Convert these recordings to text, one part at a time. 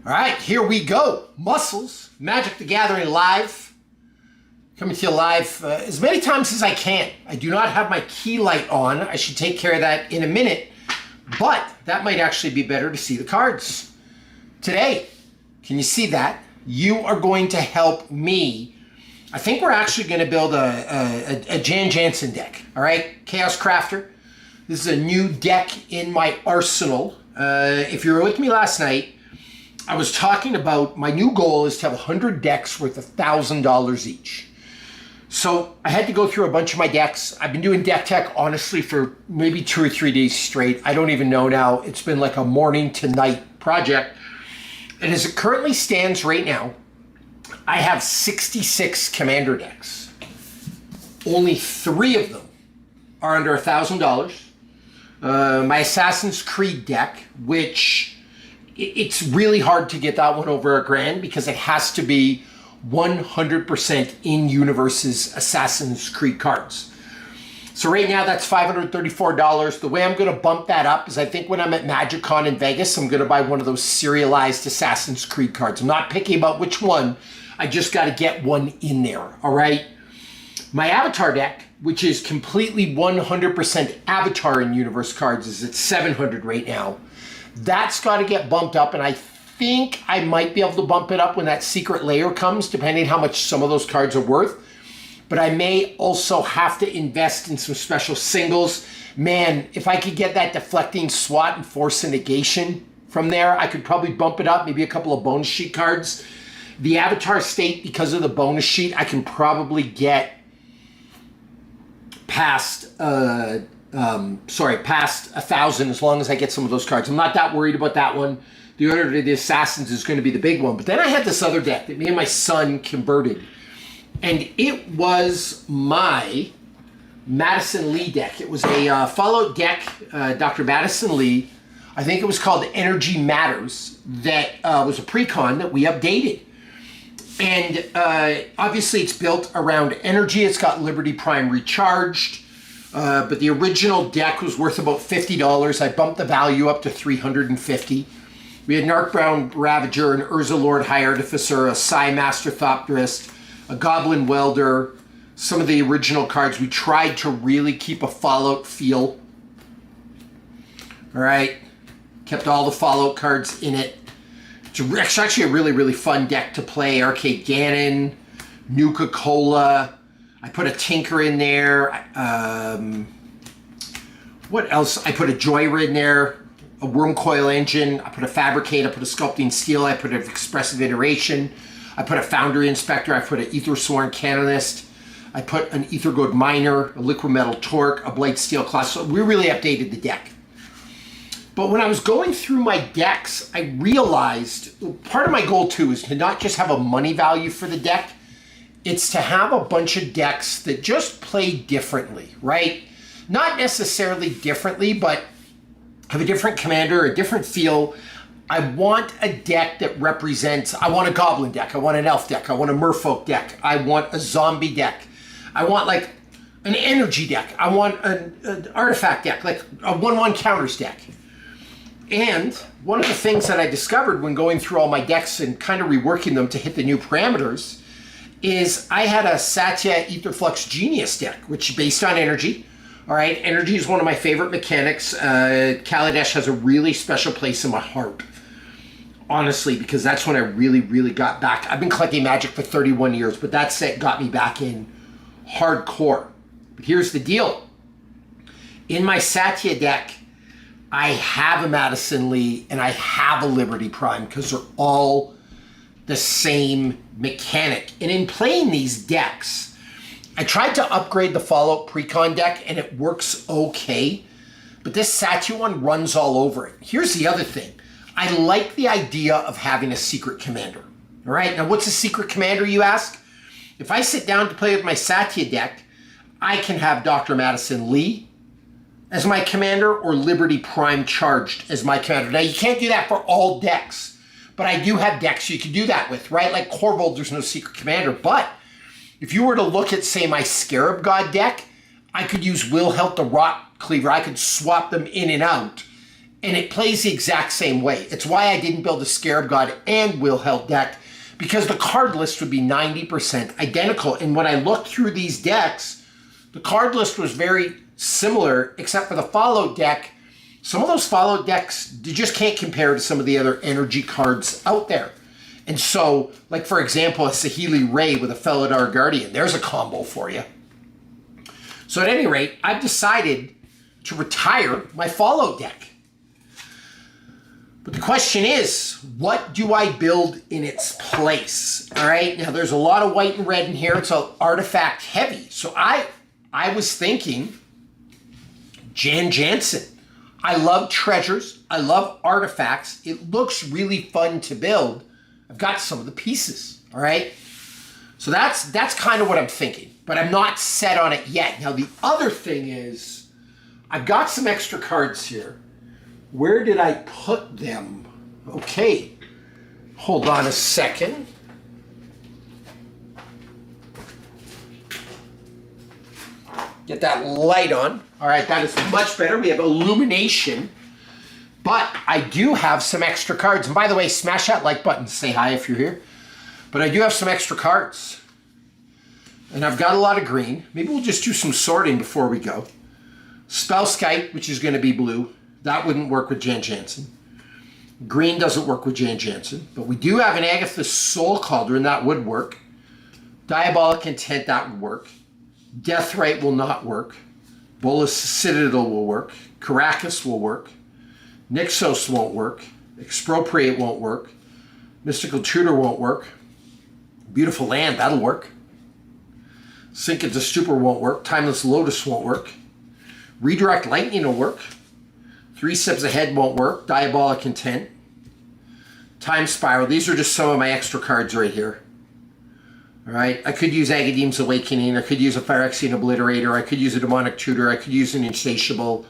All right, here we go. Muscles, Magic the Gathering live. Coming to you live as many times as I can. I do not have my key light on. I should take care of that in a minute, but that might actually be better to see the cards. Today, can you see that? You are going to help me. I think we're actually going to build a Jan Jansen deck, all right? Chaos Crafter. This is a new deck in my arsenal. If you were with me last night, I was talking about my new goal is to have 100 decks worth $1,000 each. So I had to go through a bunch of my decks. I've been doing deck tech, honestly, for maybe 2 or 3 days straight. I don't even know now. It's been like a morning to night project. And as it currently stands right now, I have 66 commander decks. Only 3 of them are under $1,000. My Assassin's Creed deck, which it's really hard to get that one over $1,000 because it has to be 100% in Universe's Assassin's Creed cards. So right now that's $534. The way I'm going to bump that up is I think when I'm at MagicCon in Vegas, I'm going to buy one of those serialized Assassin's Creed cards. I'm not picky about which one. I just got to get one in there, all right? My Avatar deck, which is completely 100% Avatar in Universe cards, is at $700 right now. That's got to get bumped up, and I think I might be able to bump it up when that secret layer comes, depending on how much some of those cards are worth. But I may also have to invest in some special singles. Man, if I could get that deflecting SWAT and force and negation from there, I could probably bump it up, maybe a couple of bonus sheet cards. The Avatar state, because of the bonus sheet, I can probably get past past 1,000 as long as I get some of those cards. I'm not that worried about that one. The Order of the Assassins is going to be the big one. But then I had this other deck that me and my son converted. And it was my Madison Lee deck. It was a Fallout deck, Dr. Madison Lee. I think it was called Energy Matters. That was a pre-con that we updated. And obviously it's built around energy. It's got Liberty Prime recharged. But the original deck was worth about $50. I bumped the value up to $350. We had Narkbound Ravager, an Urza Lord High Artificer, a Psy Master Thopterist, a Goblin Welder, some of the original cards. We tried to really keep a Fallout feel. All right. Kept all the Fallout cards in it. It's actually a really, really fun deck to play. Arcade Ganon, Nuka-Cola. I put a Tinker in there. What else? I put a Joyra in there. A Wormcoil Engine. I put a Fabricate. I put a Sculpting Steel. I put an Expressive Iteration. I put a Foundry Inspector. I put an Aethersworn Canonist. I put an Aethergoad Miner, a Liquid Metal Torque, a Blight Steel Class. So we really updated the deck. But when I was going through my decks, I realized part of my goal too is to not just have a money value for the deck. It's to have a bunch of decks that just play differently, right? Not necessarily differently, but have a different commander, a different feel. I want a deck that represents, I want a Goblin deck, I want an Elf deck, I want a Merfolk deck, I want a Zombie deck, I want like an Energy deck, I want an Artifact deck, like a 1/1 counters deck. And one of the things that I discovered when going through all my decks and kind of reworking them to hit the new parameters is I had a Satya Aetherflux Genius deck, which is based on energy. All right, energy is one of my favorite mechanics. Kaladesh has a really special place in my heart, honestly, because that's when I really, really got back. I've been collecting Magic for 31 years, but that set got me back in hardcore. But here's the deal. In my Satya deck, I have a Madison Lee and I have a Liberty Prime because they're all the same mechanic. And in playing these decks, I tried to upgrade the Fallout Precon deck and it works okay, but this Satya one runs all over it. Here's the other thing. I like the idea of having a secret commander. All right, now what's a secret commander, you ask? If I sit down to play with my Satya deck, I can have Dr. Madison Lee as my commander or Liberty Prime charged as my commander. Now, you can't do that for all decks, but I do have decks you can do that with, right? Like Corvold, there's no secret commander, but if you were to look at, say, my Scarab God deck, I could use Wilhelt the Rot Cleaver. I could swap them in and out And it plays the exact same way. It's why I didn't build a Scarab God and Wilhelt deck, because the card list would be 90% identical. And when I looked through these decks, the card list was very similar, except for the Fallout deck. Some of those Fallout decks, you just can't compare to some of the other energy cards out there. And so, like for example, a Saheeli Rai with a Felidar Guardian, there's a combo for you. So at any rate, I've decided to retire my Fallout deck. But the question is, what do I build in its place? All right, now there's a lot of white and red in here. It's all artifact heavy. So I was thinking Jan Jansen. I love treasures. I love artifacts. It looks really fun to build. I've got some of the pieces, all right? So that's kind of what I'm thinking, but I'm not set on it yet. Now the other thing is, I've got some extra cards here. Where did I put them? Okay, hold on a second. Get that light on. All right, that is much better. We have illumination, but I do have some extra cards. And by the way, smash that like button, say hi if you're here. But I do have some extra cards. And I've got a lot of green. Maybe we'll just do some sorting before we go. Spellskite, which is going to be blue. That wouldn't work with Jan Jansen. Green doesn't work with Jan Jansen. But we do have an Agatha's Soul Cauldron. That would work. Diabolic Intent, that would work. Deathrite will not work. Bolas Citadel will work. Karakas will work. Nixos won't work. Expropriate won't work. Mystical Tutor won't work. Beautiful Land, that'll work. Sink into Stupor won't work. Timeless Lotus won't work. Redirect Lightning will work. 3 Steps Ahead won't work. Diabolic Intent. Time Spiral. These are just some of my extra cards right here. All right. I could use Agadeem's Awakening. I could use a Phyrexian Obliterator. I could use a Demonic Tutor. I could use an Insatiable.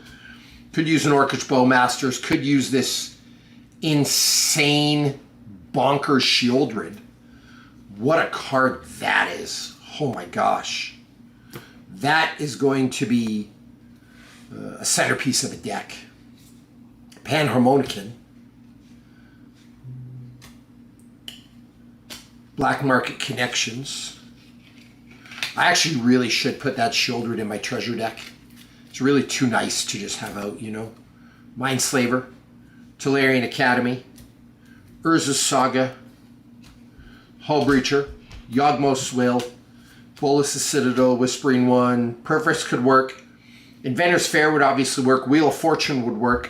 Could use an Orcish Bowmasters. Could use this insane bonkers Shieldred. What a card that is. Oh my gosh. That is going to be a centerpiece of a deck. Panharmonicon. Black Market Connections. I actually really should put that Shieldred in my treasure deck. It's really too nice to just have out, you know. Mindslaver. Tolarian Academy. Urza's Saga. Hullbreacher. Yawgmoth's Will. Bolas' Citadel. Whispering One. Purpose could work. Inventor's Fair would obviously work. Wheel of Fortune would work.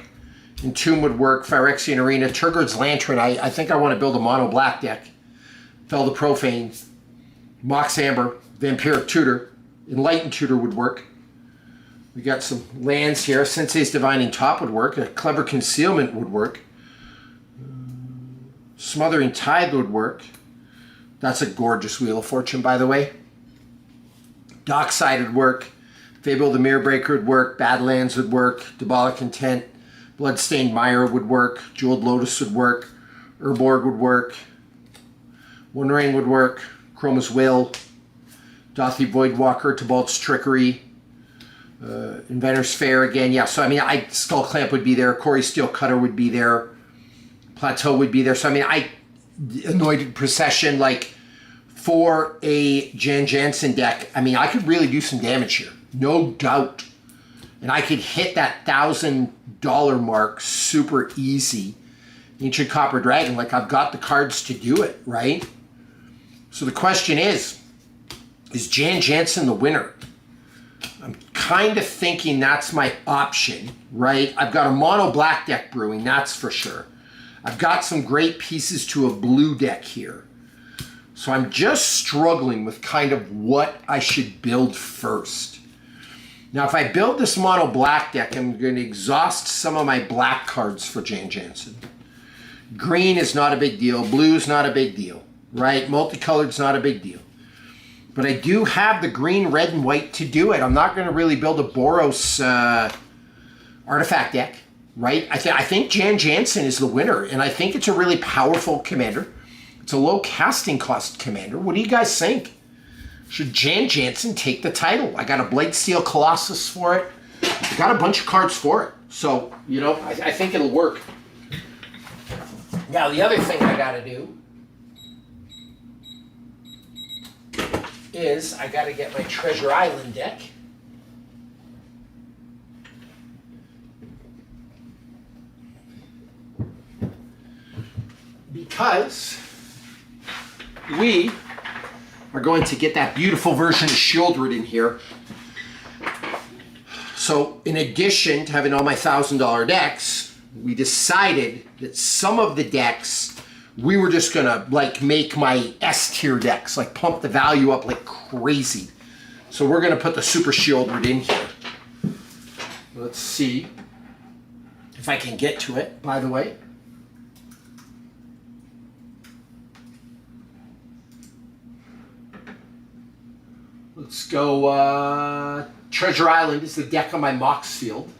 Entomb would work. Phyrexian Arena. Turgid's Lantern. I think I want to build a mono black deck. Fel the Profane. Mox Amber. Vampiric Tutor. Enlightened Tutor would work. We got some lands here. Sensei's Divining Top would work. A Clever Concealment would work. Smothering Tide would work. That's a gorgeous Wheel of Fortune, by the way. Dockside would work. Fable the Mirror Breaker would work. Badlands would work. Diabolic Intent. Bloodstained Mire would work. Jeweled Lotus would work. Urborg would work. One Ring would work. Chroma's Will. Dauthi Voidwalker. Tibalt's Trickery. Inventor's Fair again. Yeah, so I mean, Skull Clamp would be there. Corey Steel Cutter would be there. Plateau would be there. So I mean, Anointed Procession, like for a Jan Jansen deck, I mean, I could really do some damage here. No doubt. And I could hit that $1,000 mark super easy. Ancient Copper Dragon, like I've got the cards to do it, right? So the question is Jan Jansen the winner? I'm kind of thinking that's my option, right? I've got a mono black deck brewing, that's for sure. I've got some great pieces to a blue deck here. So I'm just struggling with kind of what I should build first. Now, if I build this mono black deck, I'm going to exhaust some of my black cards for Jan Jansen. Green is not a big deal. Blue is not a big deal, right? Multicolored is not a big deal. But I do have the green, red, and white to do it. I'm not going to really build a Boros artifact deck, right? I think Jan Jansen is the winner, and I think it's a really powerful commander. It's a low casting cost commander. What do you guys think? Should Jan Jansen take the title? I got a Blightsteel Colossus for it. I got a bunch of cards for it. So, you know, I think it'll work. Now, the other thing I got to do is I got to get my Treasure Island deck. Because we are going to get that beautiful version of Shieldred in here. So in addition to having all my $1,000 decks, we decided that some of the decks, we were just gonna like make my S tier decks, like pump the value up like crazy. So we're gonna put the Super Shieldred in here. Let's see if I can get to it, by the way. Let's go, Treasure Island is the deck on my Mox field.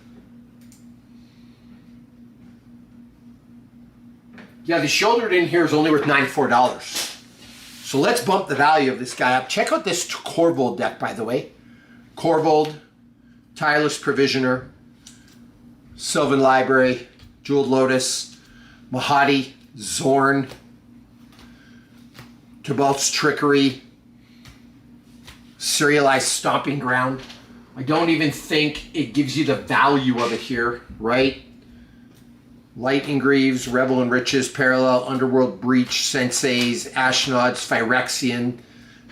Yeah, the Shieldred in here is only worth $94. So let's bump the value of this guy up. Check out this Corvold deck, by the way. Corvold, Tireless Provisioner, Sylvan Library, Jeweled Lotus, Mahadi, Zorn, Tybalt's Trickery, Serialized Stomping Ground. I don't even think it gives you the value of it here, right? Lightning Greaves, Revel and Riches, Parallel, Underworld Breach, Senseis, Ashnod's, Phyrexian,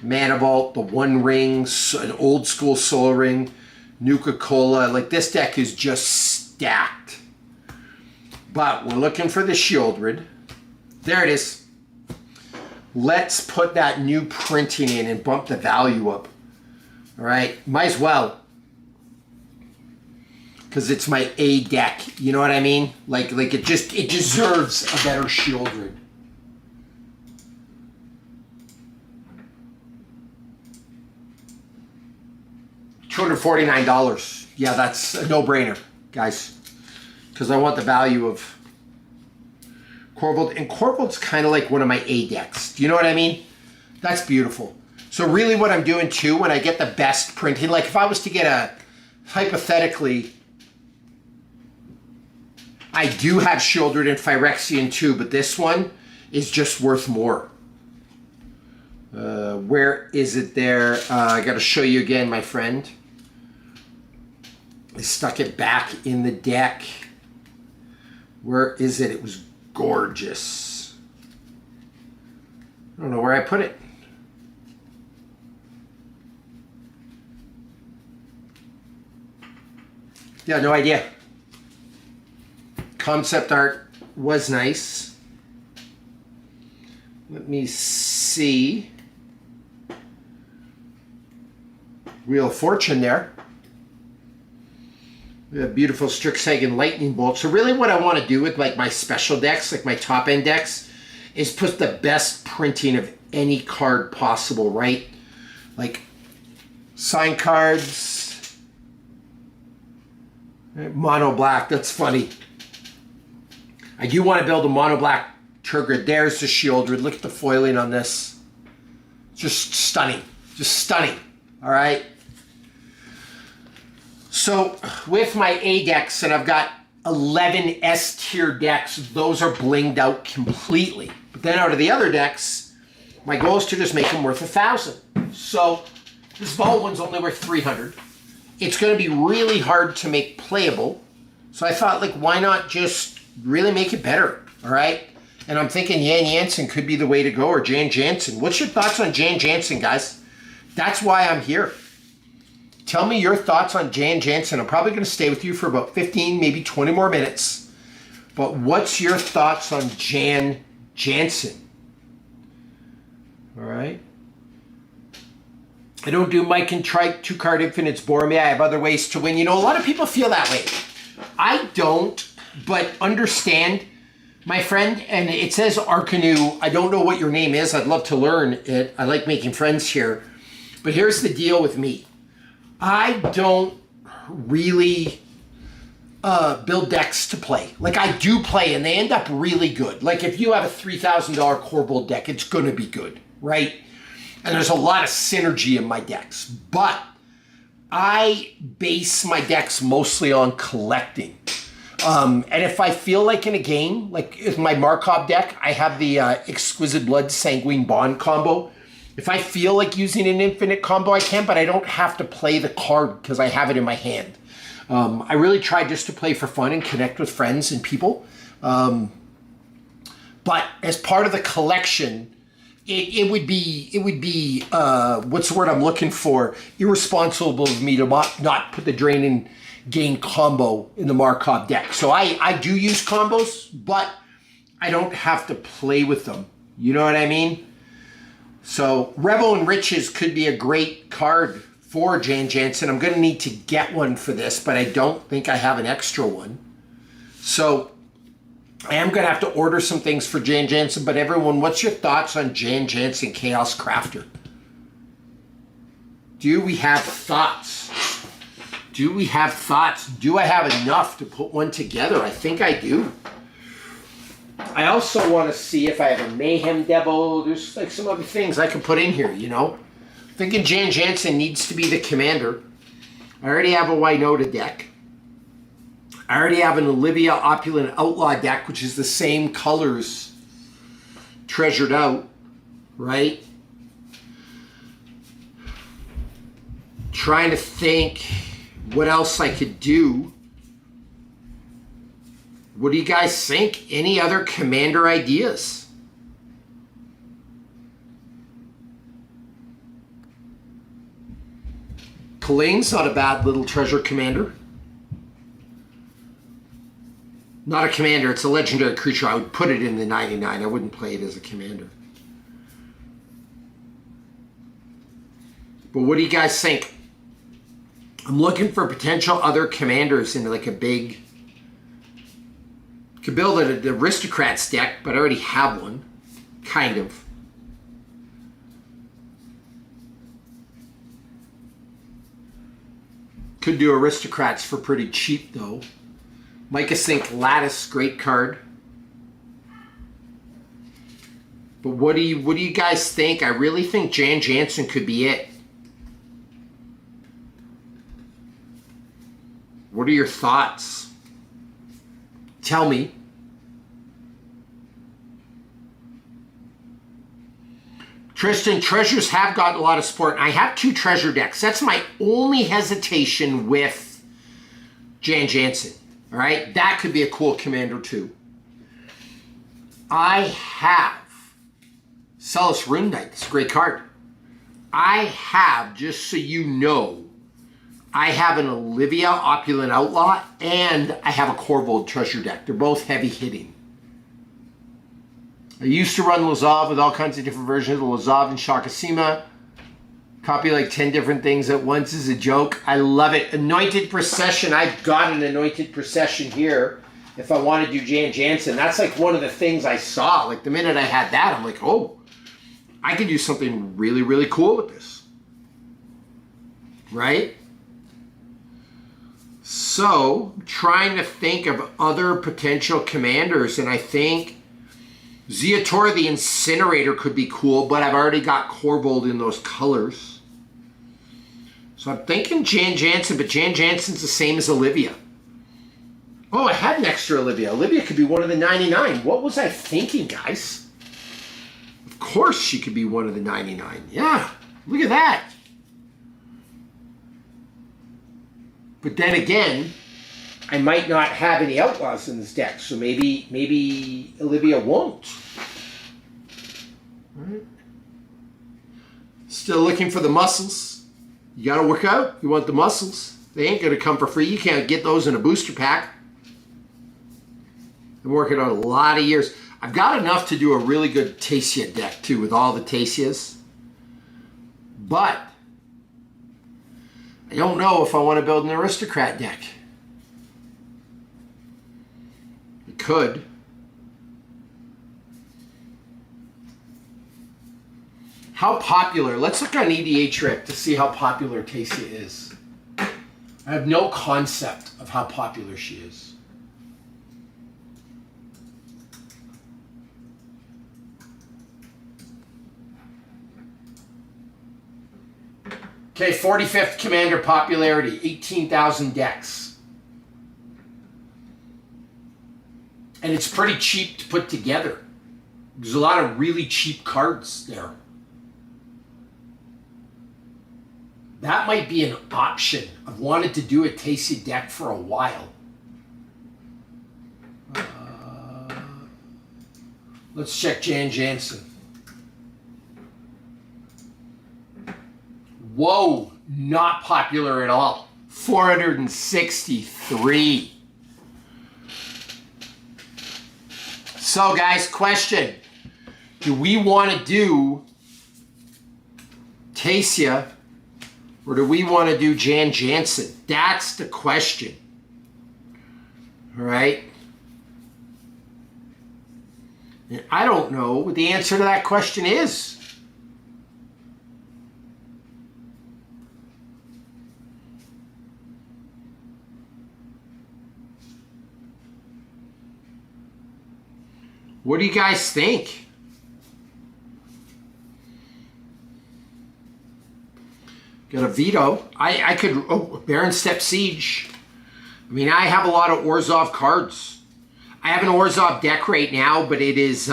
Mana Vault, the One Ring, an old school Soul Ring, Nuka-Cola. Like, this deck is just stacked. But we're looking for the Shieldred. There it is. Let's put that new printing in and bump the value up. All right, might as well. Because it's my A deck, you know what I mean? Like it deserves a better Shieldred. $249. Yeah, that's a no-brainer, guys. Because I want the value of Corvold. And Corvold's kind of like one of my A decks. Do you know what I mean? That's beautiful. So really what I'm doing too, when I get the best printing, like if I was to get a, hypothetically, I do have Shieldred and Phyrexian too, but this one is just worth more. Where is it there? I got to show you again, my friend. I stuck it back in the deck. Where is it? It was gorgeous. I don't know where I put it. Yeah, no idea. Concept art was nice. Let me see. Wheel of Fortune there. We have beautiful Strixhagen Lightning Bolt. So really what I want to do with like my special decks, like my top end decks, is put the best printing of any card possible, right? Like sign cards. Mono black, that's funny. I do want to build a mono black Turgid. There's the Shieldred. Look at the foiling on this. Just stunning. Just stunning. All right. So with my A decks, and I've got 11 S tier decks, those are blinged out completely. But then out of the other decks, my goal is to just make them worth 1,000. So this Vault one's only worth 300. It's going to be really hard to make playable. So I thought, like, why not just really make it better, all right? And I'm thinking Jan Jansen could be the way to go, or Jan Jansen. What's your thoughts on Jan Jansen, guys? That's why I'm here. Tell me your thoughts on Jan Jansen. I'm probably going to stay with you for about 15, maybe 20 more minutes. But what's your thoughts on Jan Jansen? All right. I don't do Mike and Trike, 2-card infinites bore me. I have other ways to win. You know, a lot of people feel that way. I don't, but understand, my friend, and it says Arcanu. I don't know what your name is. I'd love to learn it. I like making friends here. But here's the deal with me. I don't really build decks to play. Like, I do play, and they end up really good. Like, if you have a $3,000 Corvold deck, it's going to be good, right? And there's a lot of synergy in my decks. But I base my decks mostly on collecting. And if I feel like in a game, like with my Markov deck, I have the Exquisite Blood Sanguine Bond combo. If I feel like using an infinite combo, I can, but I don't have to play the card because I have it in my hand. I really try just to play for fun and connect with friends and people. But as part of the collection, it would be what's the word I'm looking for? Irresponsible of me to not put the Drain and Gain combo in the Markov deck. So I do use combos, but I don't have to play with them. You know what I mean? So Revel and Riches could be a great card for Jan Jansen. I'm going to need to get one for this, but I don't think I have an extra one. So I am going to have to order some things for Jan Jansen. But everyone, what's your thoughts on Jan Jansen Chaos Crafter? Do we have thoughts? Do we have thoughts? Do I have enough to put one together? I think I do. I also want to see if I have a Mayhem Devil. There's like some other things I can put in here, you know? Thinking Jan Jansen needs to be the commander. I already have a Winota deck. I already have an Olivia Opulent Outlaw deck, which is the same colors treasured out, right? Trying to think what else I could do. What do you guys think? Any other commander ideas? Kalane's not a bad little treasure commander. Not a commander, it's a legendary creature. I would put it in the 99. I wouldn't play it as a commander. But what do you guys think? I'm looking for potential other commanders in like a big... Could build an Aristocrats deck, but I already have one. Kind of. Could do Aristocrats for pretty cheap, though. Micah Sink Lattice, great card. But what do you guys think? I really think Jan Jansen could be it. What are your thoughts? Tell me. Tristan, treasures have gotten a lot of support. I have 2 treasure decks. That's my only hesitation with Jan Jansen. All right? That could be a cool commander too. I have Celis Rune Knight. It's a great card. I have, just so you know, I have an Olivia Opulent Outlaw, and I have a Corvold treasure deck. They're both heavy hitting. I used to run Lazav with all kinds of different versions of Lazav and Shakasima. Copy like 10 different things at once is a joke. I love it. Anointed Procession. I've got an Anointed Procession here. If I want to do Jan Jansen, that's like one of the things I saw. Like the minute I had that, I'm like, oh, I could do something really, really cool with this. Right? So, I'm trying to think of other potential commanders, and I think Zeator the Incinerator could be cool, but I've already got Corvold in those colors. So I'm thinking Jan Jansen, but Jan Jansen's the same as Olivia. Oh, I had an extra Olivia. Olivia could be one of the 99. What was I thinking, guys? Of course she could be one of the 99. Yeah, look at that. But then again, I might not have any outlaws in this deck, so maybe Olivia won't. All right. Still looking for the muscles. You got to work out. You want the muscles. They ain't going to come for free. You can't get those in a booster pack. I'm working on a lot of years. I've got enough to do a really good Tasia deck, too, with all the Tasias. But I don't know if I want to build an Aristocrat deck. I could. How popular? Let's look on EDHREC to see how popular Tasia is. I have no concept of how popular she is. Okay, 45th Commander popularity, 18,000 decks. And it's pretty cheap to put together. There's a lot of really cheap cards there. That might be an option. I've wanted to do a Taycia deck for a while. Let's check Jan Jansen. Whoa, not popular at all. 463. So guys, question. Do we want to do Taycia or do we want to do Jan Jansen? That's the question. All right. And I don't know what the answer to that question is. What do you guys think? Got a veto. I could, Baron Step Siege. I mean, I have a lot of Orzhov cards. I have an Orzhov deck right now, but it is,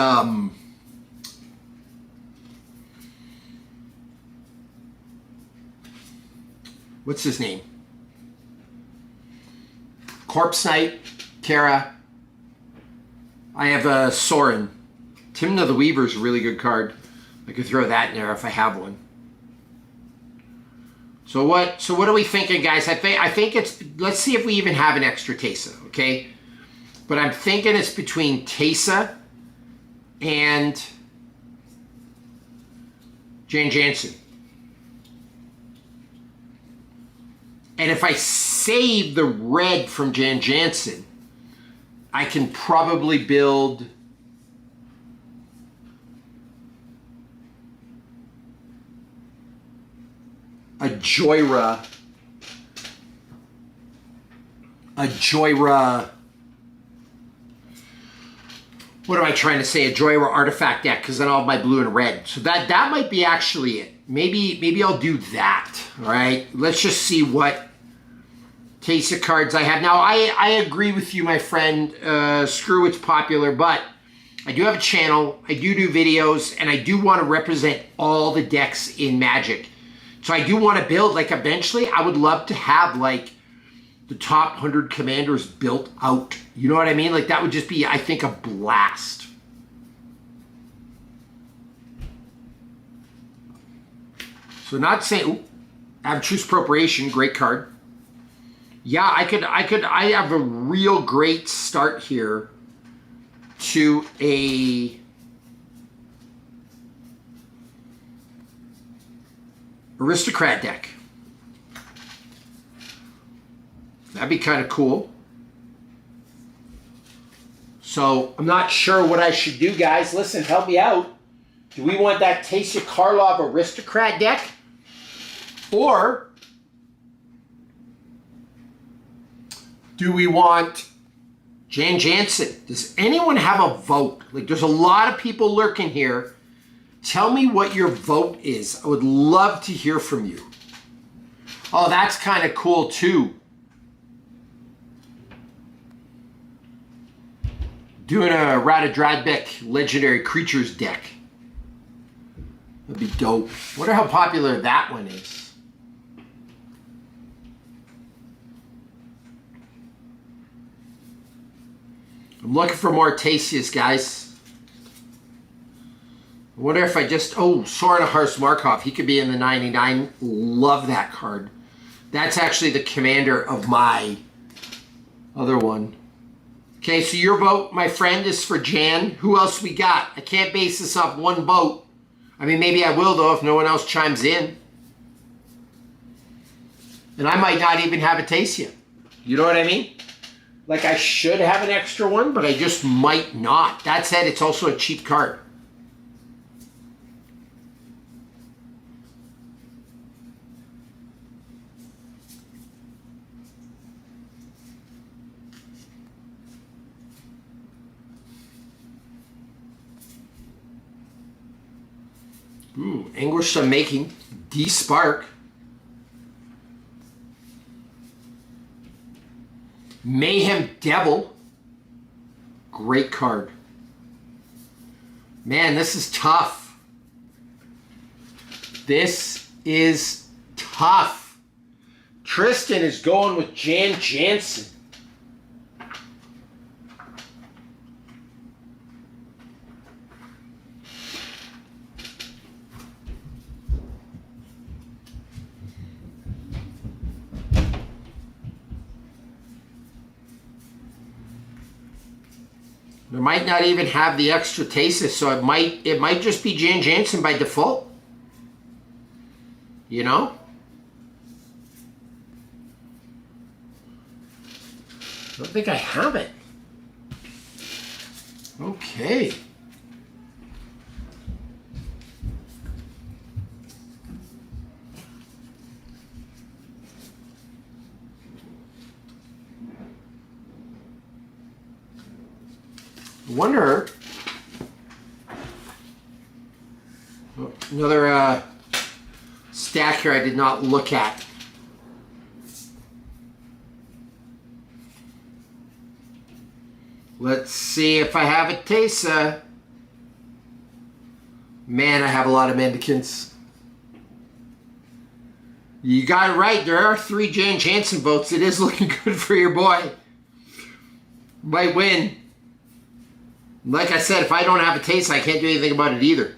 what's his name? Corpse Knight, Kara. I have a Sorin. Timna the Weaver is a really good card. I could throw that in there if I have one. So what are we thinking, guys? I think it's, let's see if we even have an extra Taycia, okay? But I'm thinking it's between Taycia and Jan Jansen. And if I save the red from Jan Jansen, I can probably build a Joyra, what am I trying to say? A Joyra artifact deck, because then I'll have my blue and red. So that might be actually it. Maybe I'll do that. All right. Let's just see what Taycia cards I have. Now, I agree with you, my friend. Screw it's popular, but I do have a channel. I do videos, and I do want to represent all the decks in Magic. So I do want to build, like, eventually, I would love to have, like, the top 100 commanders built out. You know what I mean? Like, that would just be, I think, a blast. So not saying, ooh, Abstruse Appropriation, great card. Yeah, I have a real great start here to a Aristocrat deck. That'd be kind of cool. So I'm not sure what I should do, guys. Listen, help me out. Do we want that Taycia Karlov Aristocrat deck? Or do we want Jan Jansen? Does anyone have a vote? Like, there's a lot of people lurking here. Tell me what your vote is. I would love to hear from you. Oh, that's kind of cool too. Doing a Radadradbek Legendary Creatures deck. That'd be dope. Wonder how popular that one is. I'm looking for more Taycias, guys. I wonder if I just... Oh, Sorin Ahars Markov. He could be in the 99. Love that card. That's actually the commander of my other one. Okay, so your vote, my friend, is for Jan. Who else we got? I can't base this off one vote. I mean, maybe I will, though, if no one else chimes in. And I might not even have a Taycia. You know what I mean? Like, I should have an extra one, but I just might not. That said, it's also a cheap card. Ooh, Anguish Unmaking, D-Spark. Mayhem Devil. Great card. Man, this is tough. This is tough. Tristan is going with Jan Jansen. It might not even have the extra Taysa, so it might just be Jan Jansen by default. You know? I don't think I have it. Okay. I wonder. Another stack here I did not look at. Let's see if I have a Taysa. Man, I have a lot of Mendicants. You got it right. There are 3 Jan Jansen votes. It is looking good for your boy. Might win. Like I said, if I don't have a Taysa, I can't do anything about it either.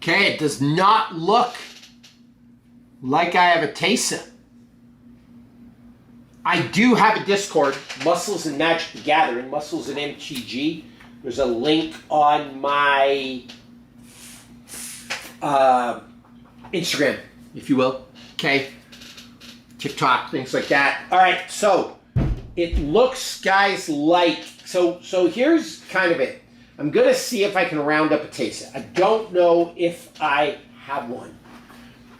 Okay, it does not look like I have a Taysa. I do have a Discord, Muscles and Magic the Gathering, Muscles and MTG. There's a link on my Instagram, if you will. Okay, TikTok, things like that. All right, so it looks, guys, like, so here's kind of it. I'm going to see if I can round up a Taysa. I don't know if I have one.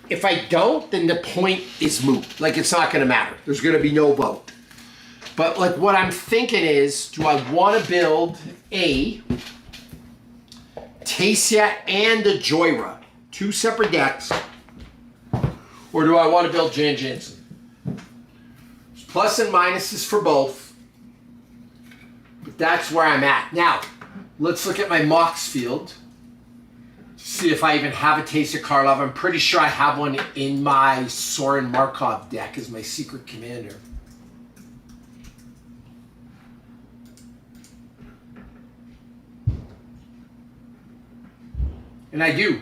If I don't, then the point is moot. Like, it's not going to matter. There's going to be no vote. But, like, what I'm thinking is, do I want to build a Taysa and a Joyra? 2 separate decks. Or do I want to build Jan Jansen? There's plus and minuses for both. But that's where I'm at. Now, let's look at my Mox field. See if I even have a Taysa Karlov. I'm pretty sure I have one in my Soren Markov deck as my secret commander. And I do.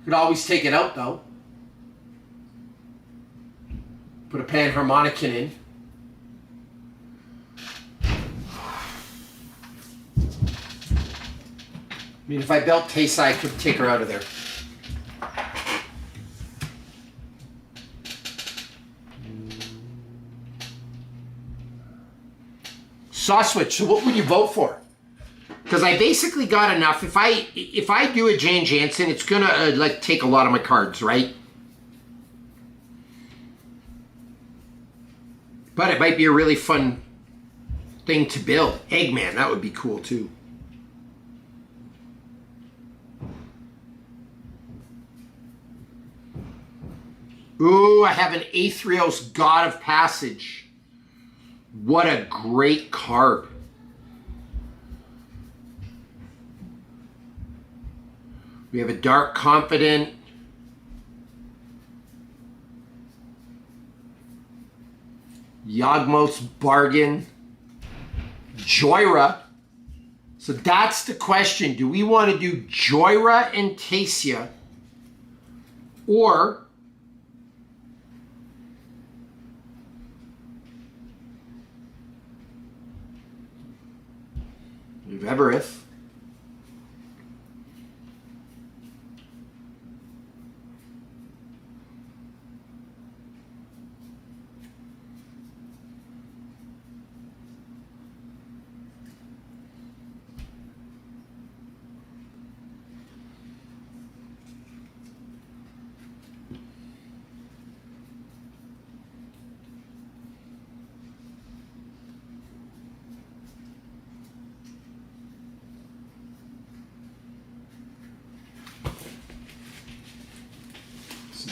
Could always take it out though. Put a Panharmonicon in. I mean, if I built Taysa, I could take her out of there. Saw switch. So what would you vote for? Because I basically got enough. If I do a Jan Jansen, it's gonna like take a lot of my cards, right? But it might be a really fun thing to build. Eggman, that would be cool too. Ooh, I have an Aetherios God of Passage. What a great card. We have a Dark Confidant. Yawgmoth's Bargain. Joyra. So that's the question. Do we want to do Joyra and Taysa? Or Evereth.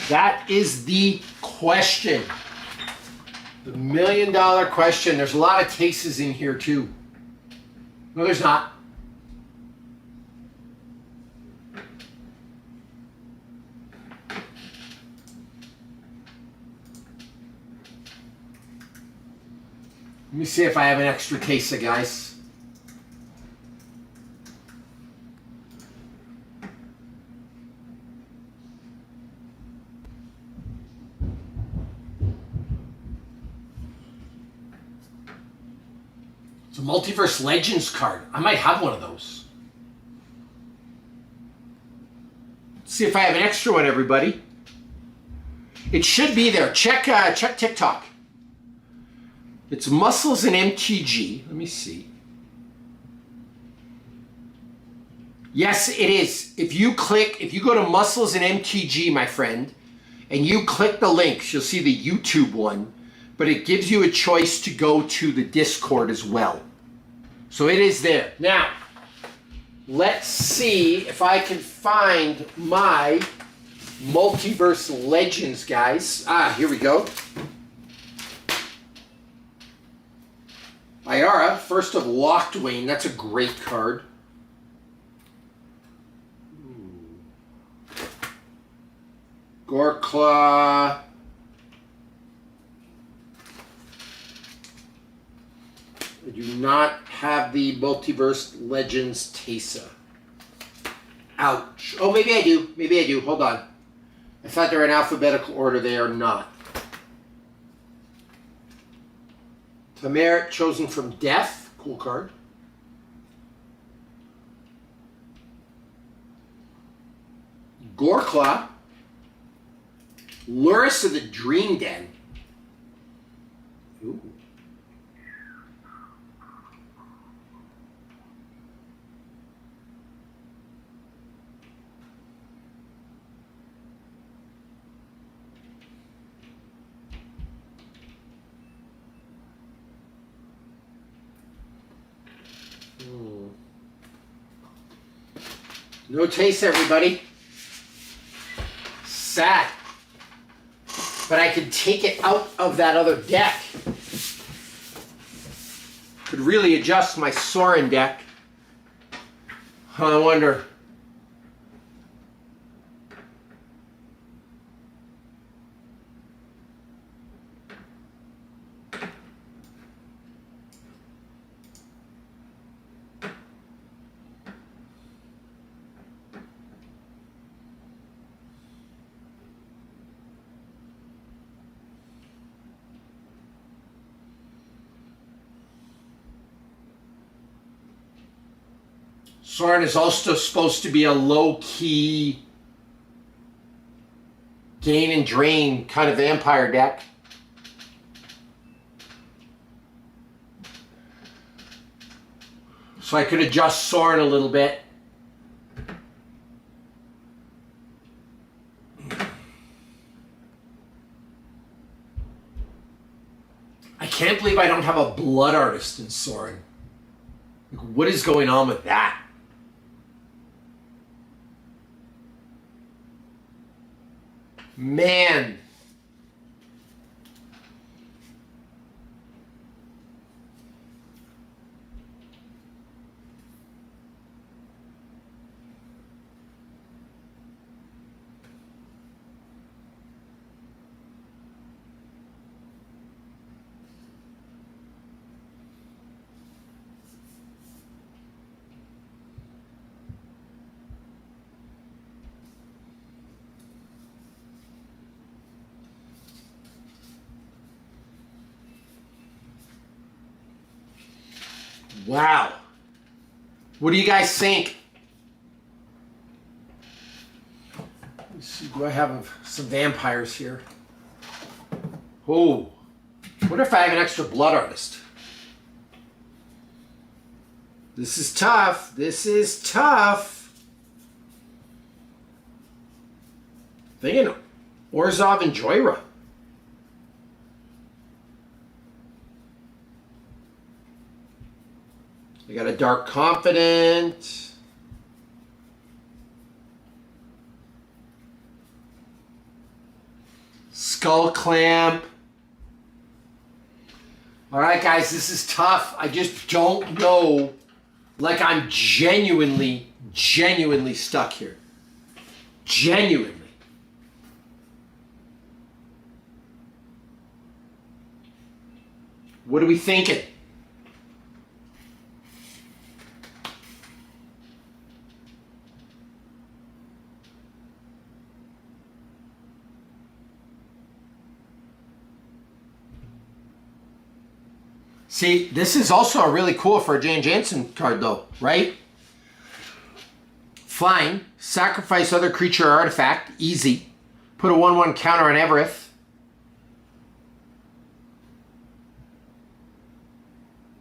That is the question. The $1 million question. There's a lot of tastes in here too. No, there's not. Let me see if I have an extra case of guys. It's a Multiverse Legends card. I might have one of those. Let's see if I have an extra one, everybody. It should be there. Check TikTok. It's Muscles and MTG. Let me see. Yes, it is. If you go to Muscles and MTG, my friend, and you click the links, you'll see the YouTube one, but it gives you a choice to go to the Discord as well. So it is there. Now, let's see if I can find my Multiverse Legends, guys. Here we go. Ayara, First of Locthwain. That's a great card. Goreclaw. I do not have the Multiverse Legends Teysa. Ouch. Oh, maybe I do. Maybe I do. Hold on. I thought they were in alphabetical order. They are not. Tameret, Chosen from Death. Cool card. Goreclaw. Lurrus of the Dream Den. Ooh. No taste, everybody. Sad. But I could take it out of that other deck. Could really adjust my Sorin deck. I wonder. Sorin is also supposed to be a low-key gain and drain kind of vampire deck. So I could adjust Sorin a little bit. I can't believe I don't have a Blood Artist in Sorin. Like, what is going on with that? Man. Wow. What do you guys think? Let's see, do I have some vampires here? Oh. What if I have an extra Blood Artist? This is tough. This is tough. Thinking Orzhov and Jhoira. I got a Dark Confidant. Skull Clamp. All right, guys, this is tough. I just don't know. Like, I'm genuinely stuck here. Genuinely. What are we thinking? See, this is also really cool for a Jane Jansen card though, right? Fine. Sacrifice other creature or artifact. Easy. Put a 1/1 counter on Evereth.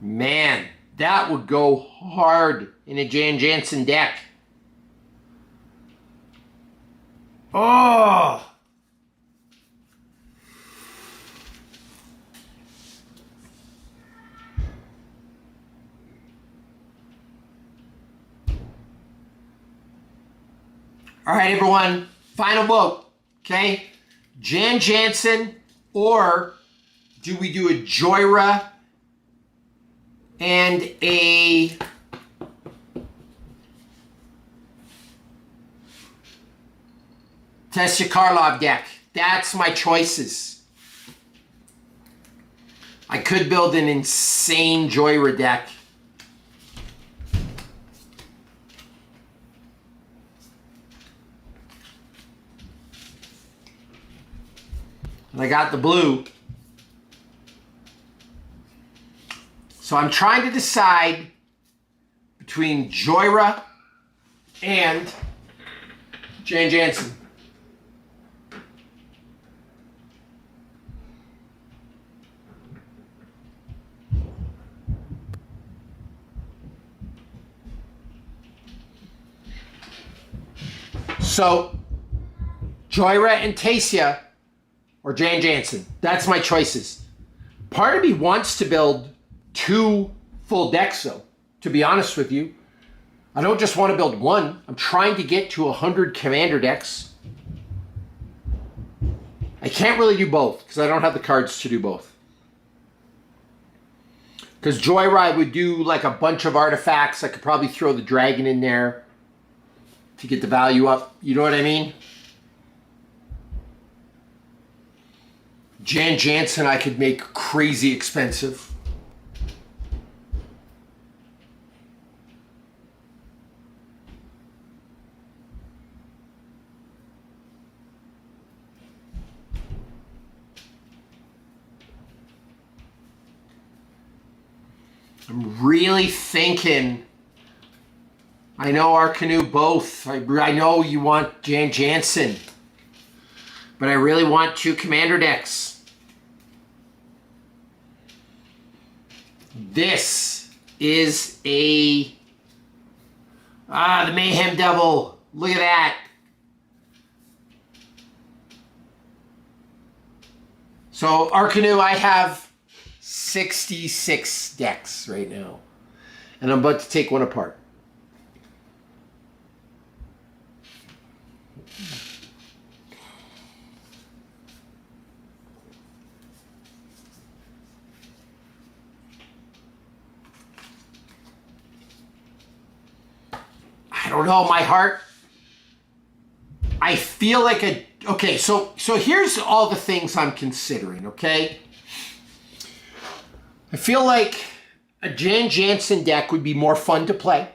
Man, that would go hard in a Jane Jansen deck. Oh! All right, everyone, final vote, okay? Jan Jansen, or do we do a Joyra and a Tessia Karlov deck? That's my choices. I could build an insane Joyra deck. And I got the blue. So I'm trying to decide between Joyra and Jane Jansen. So Joyra and Tessia or Jane Jansen. That's my choices. Part of me wants to build 2 full decks though, to be honest with you. I don't just want to build 1. I'm trying to get to 100 commander decks. I can't really do both because I don't have the cards to do both. Because Joyra, I would do like a bunch of artifacts. I could probably throw the dragon in there to get the value up. You know what I mean? Jan Jansen I could make crazy expensive. I'm really thinking. I know Arcanu both. I know you want Jan Jansen. But I really want 2 commander decks. This is a... the Mayhem Devil. Look at that. So, Arcanu, I have 66 decks right now. And I'm about to take one apart. I don't know, my heart. I feel like a... Okay, so here's all the things I'm considering, okay? I feel like a Jan Jansen deck would be more fun to play.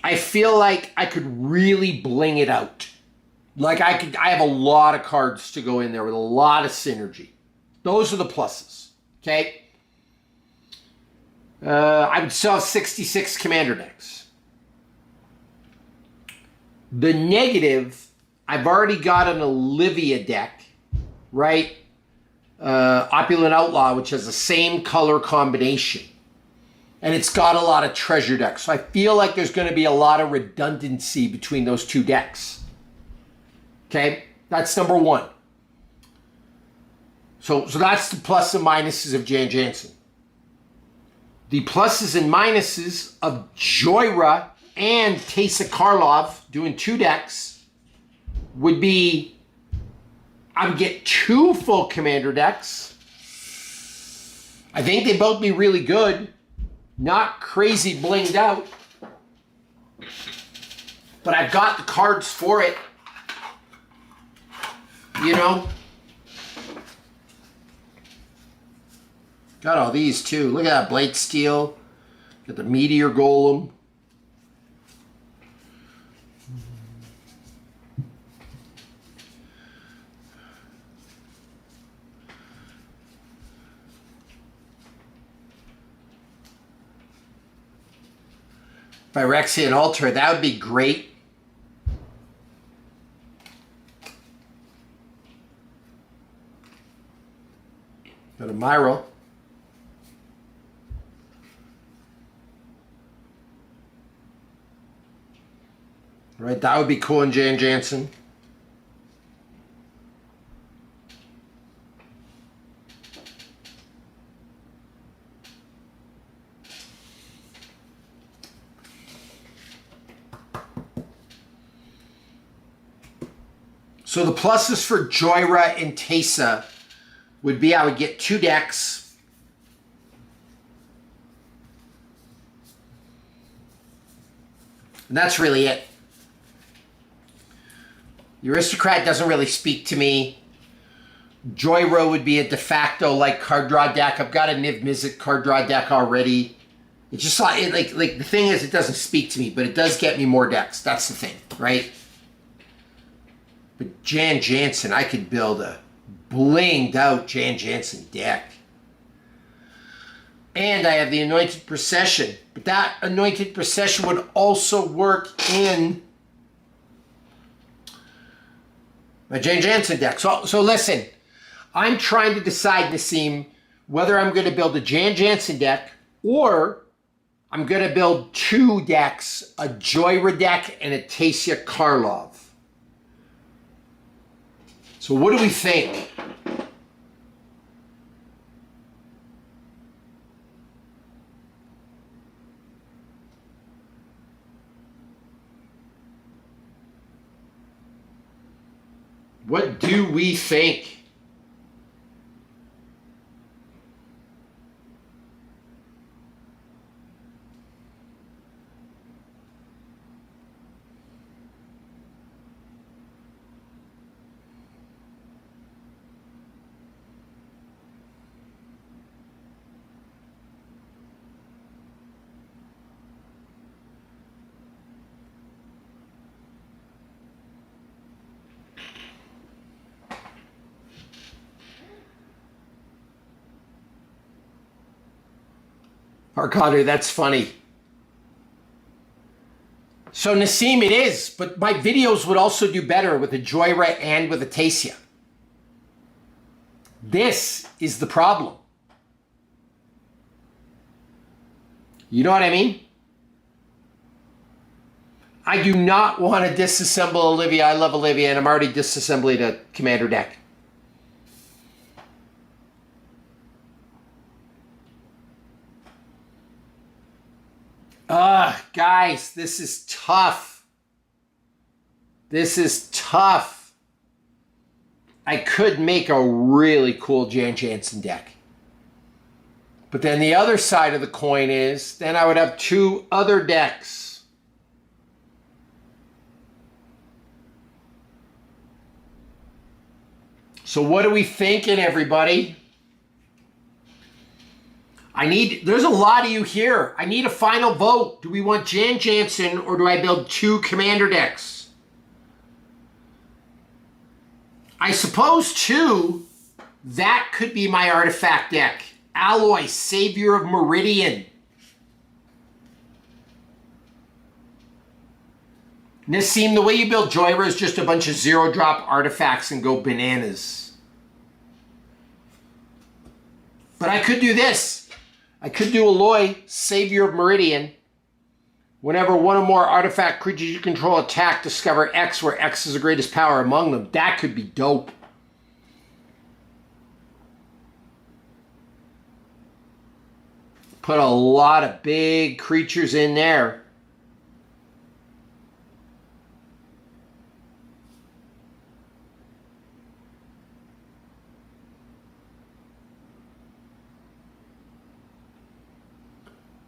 I feel like I could really bling it out. Like I have a lot of cards to go in there with a lot of synergy. Those are the pluses, okay? I would still have 66 commander decks. The negative, I've already got an Olivia deck, right? Opulent Outlaw, which has the same color combination. And it's got a lot of treasure decks. So I feel like there's going to be a lot of redundancy between those 2 decks. Okay? That's number 1. So that's the plus and minuses of Jan Jansen. The pluses and minuses of Joyra and Tessia Karlov doing 2 decks would be I would get 2 full commander decks. I think they both be really good. Not crazy blinged out. But I've got the cards for it. You know? Got all these too. Look at that Blade Steel. Got the Meteor Golem. Phyrexian Altar, that would be great. Got a Myral. Right, that would be cool in Jan Jansen. So the pluses for Jhoira and Teysa would be I would get 2 decks. And that's really it. The Aristocrat doesn't really speak to me. Jhoira would be a de facto like card draw deck. I've got a Niv Mizzet card draw deck already. It's just like the thing is, it doesn't speak to me, but it does get me more decks. That's the thing, right? But Jan Jansen, I could build a blinged out Jan Jansen deck. And I have the Anointed Procession. But that Anointed Procession would also work in my Jan Jansen deck. So listen, I'm trying to decide, Nassim, whether I'm going to build a Jan Jansen deck or I'm going to build 2 decks, a Jhoira deck and a Teysa Karlov. So what do we think? What do we think? Arcadu, that's funny. So Nassim, it is, but my videos would also do better with a Jhoira and with a Teysa. This is the problem. You know what I mean? I do not want to disassemble Olivia. I love Olivia, and I'm already disassembling a commander deck. Guys, this is tough. This is tough. I could make a really cool Jan Jansen deck. But then the other side of the coin is, then I would have 2 other decks. So what are we thinking, everybody? There's a lot of you here. I need a final vote. Do we want Jan Jansen or do I build 2 commander decks? I suppose 2, that could be my artifact deck. Alloy, Savior of Meridian. Nassim, the way you build Jhoira is just a bunch of 0-drop artifacts and go bananas. But I could do this. I could do Alloy, Savior of Meridian. Whenever one or more artifact creatures you control attack, discover X, where X is the greatest power among them. That could be dope. Put a lot of big creatures in there.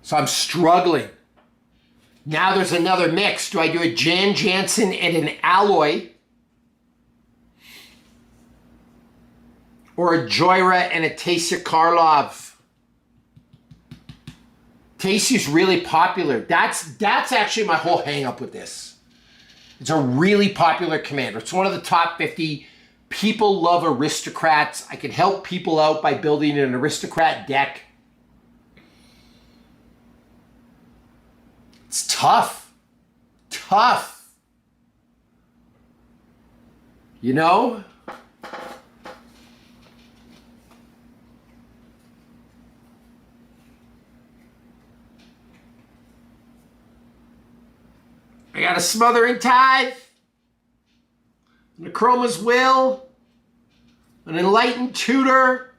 So I'm struggling. Now there's another mix. Do I do a Jan Jansen and an Alloy? Or a Joyra and a Tasya Karlov? Tasya's really popular. That's actually my whole hang up with this. It's a really popular commander. It's one of the top 50. People love aristocrats. I can help people out by building an aristocrat deck. It's tough. Tough. You know? I got a Smothering Tithe, Necroma's Will, an Enlightened Tutor,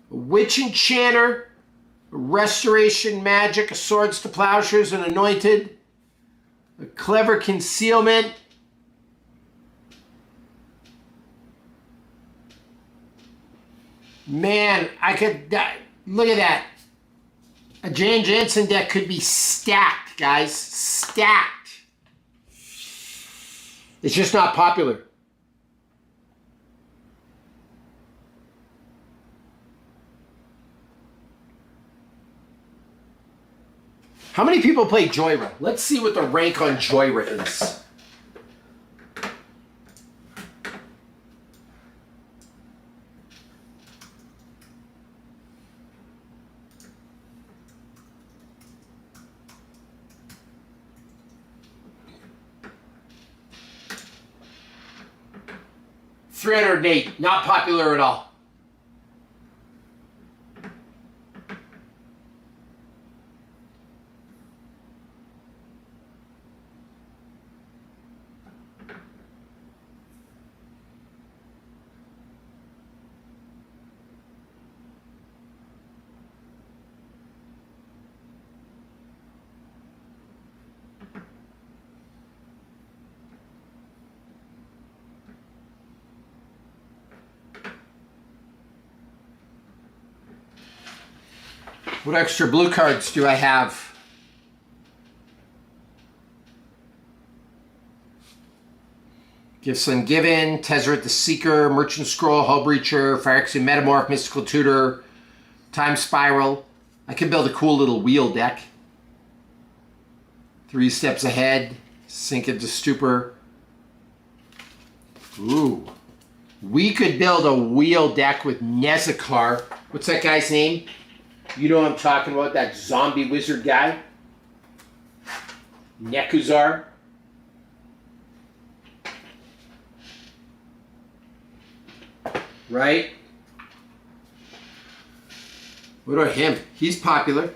a Witch Enchanter, a Restoration Magic, a Swords to Plowshares, an Anointed, a Clever Concealment, man, I could, look at that. A Jan Jansen deck could be stacked, guys. Stacked. It's just not popular. How many people play Joyra? Let's see what the rank on Joyra is. $308, not popular at all. What extra blue cards do I have? Gifts Ungiven, Tezzeret the Seeker, Merchant Scroll, Hullbreacher, Phyrexian Metamorph, Mystical Tutor, Time Spiral. I can build a cool little wheel deck. 3 Steps Ahead, Sink into Stupor. Ooh. We could build a wheel deck with Nezikar. What's that guy's name? You know what I'm talking about, that zombie wizard guy? Nekuzar. Right? What about him? He's popular.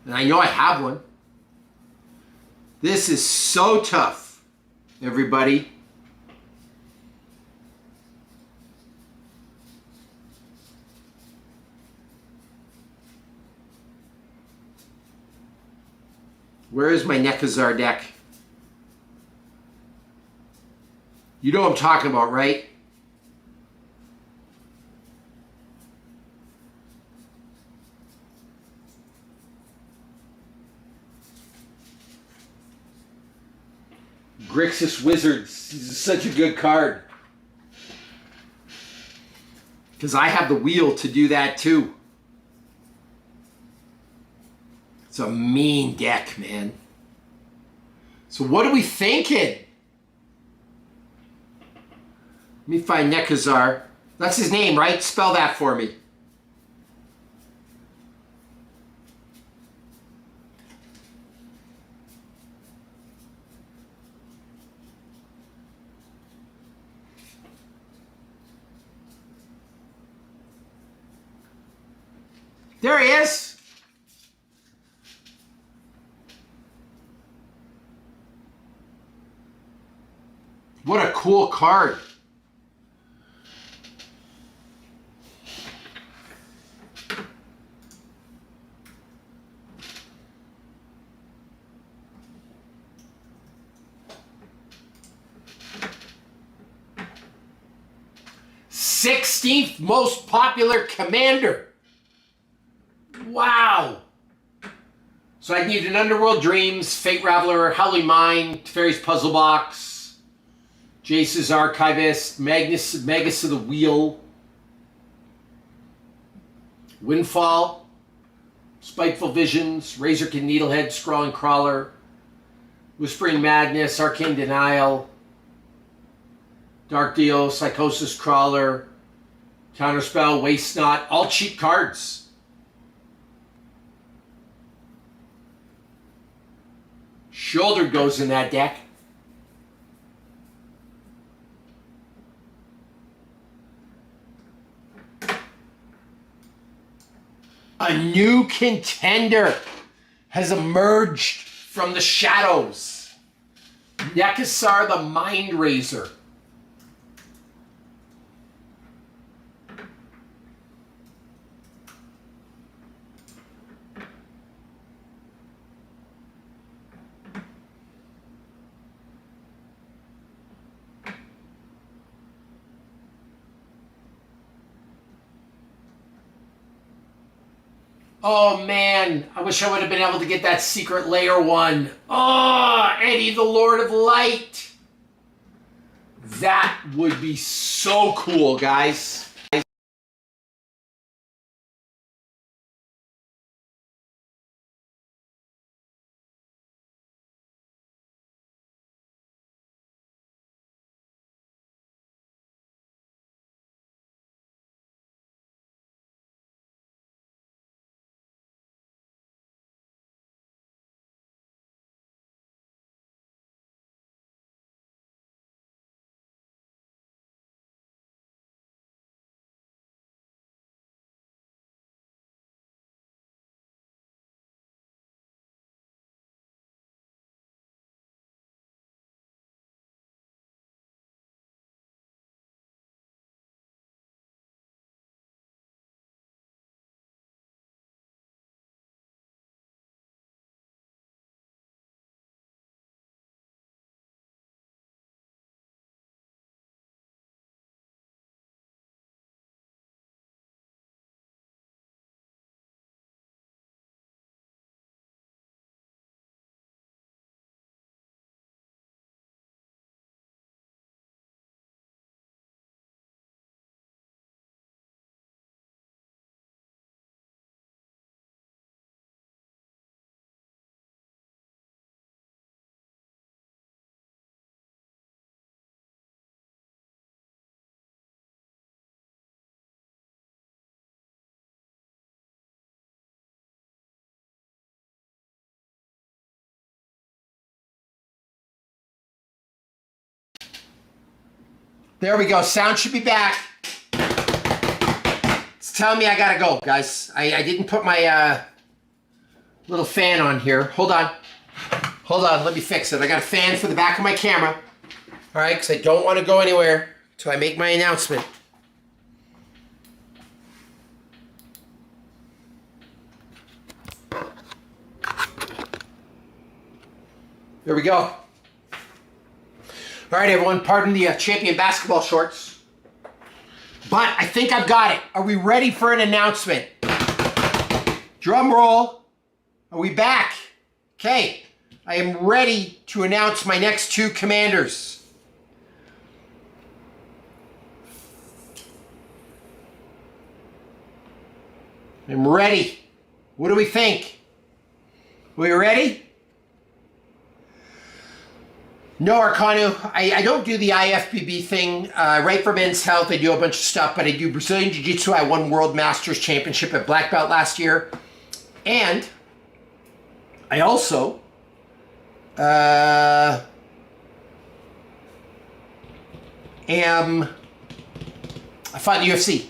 And I know I have one. This is so tough, everybody. Where is my Nekuzar deck? You know what I'm talking about, right? Grixis Wizards. This is such a good card. Because I have the wheel to do that too. It's a mean deck, man. So what are we thinking? Let me find Nekuzar. That's his name, right? Spell that for me. There he is. What a cool card. #16th most popular commander. Wow. So I need an Underworld Dreams, Fate Raveler, Howling Mine, Teferi's Puzzle Box, Jace's Archivist, Magus of the Wheel, Windfall, Spiteful Visions, Razorkin Needlehead, Scrawling Crawler, Whispering Madness, Arcane Denial, Dark Deal, Psychosis Crawler, Counterspell, Waste Not, all cheap cards. Shoulder goes in that deck. A new contender has emerged from the shadows. Nekasar the Mind Razor. Oh man, I wish I would have been able to get that secret layer one. Oh, Eddie the Lord of Light. That would be so cool, guys. There we go. Sound should be back. It's telling me I gotta go, guys. I didn't put my little fan on here. Hold on. Hold on. Let me fix it. I got a fan for the back of my camera. All right, because I don't want to go anywhere until I make my announcement. There we go. All right, everyone, pardon the champion basketball shorts. But I think I've got it. Are we ready for an announcement? Drum roll. Are we back? Okay. I am ready to announce my next two commanders. I'm ready. What do we think? We ready? No, Arcano, I don't do the IFBB thing. Right for Men's Health, I do a bunch of stuff, but I do Brazilian Jiu-Jitsu. I won World Masters Championship at Black Belt last year. And I also I fought in the UFC.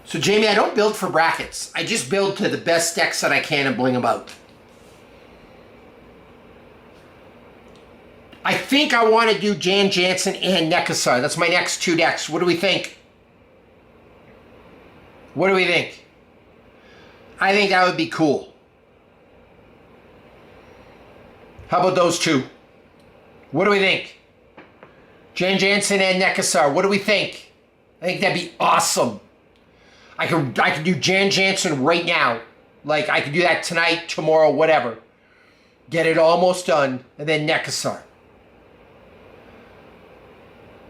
So, Jamie, I don't build for brackets. I just build to the best decks that I can and bling them out. I think I want to do Jan Jansen and Nekasar. That's my next two decks. What do we think? What do we think? I think that would be cool. How about those two? What do we think? Jan Jansen and Nekasar. What do we think? I think that'd be awesome. I could do Jan Jansen right now. Like, I could do that tonight, tomorrow, whatever. Get it almost done, and then Nekusar.